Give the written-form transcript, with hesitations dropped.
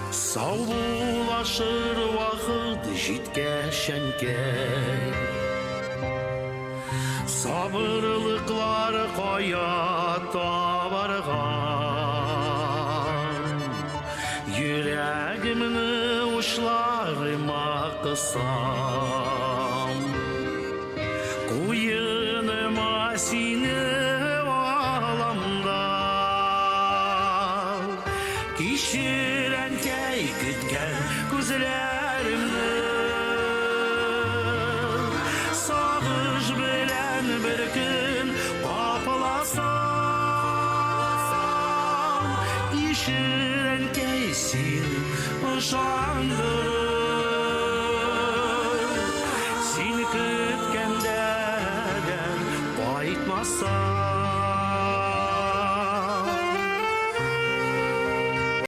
Сау булашыр вақыт жеткәшәнкәй, сабырлыклар кая табарган, йөрәгемне учларыма кысам, куеныма сине аламда. Кичерәнкәй көткән күзләремне, сагыш белән бер көн капласам. Кичерәнкәй, син ышандың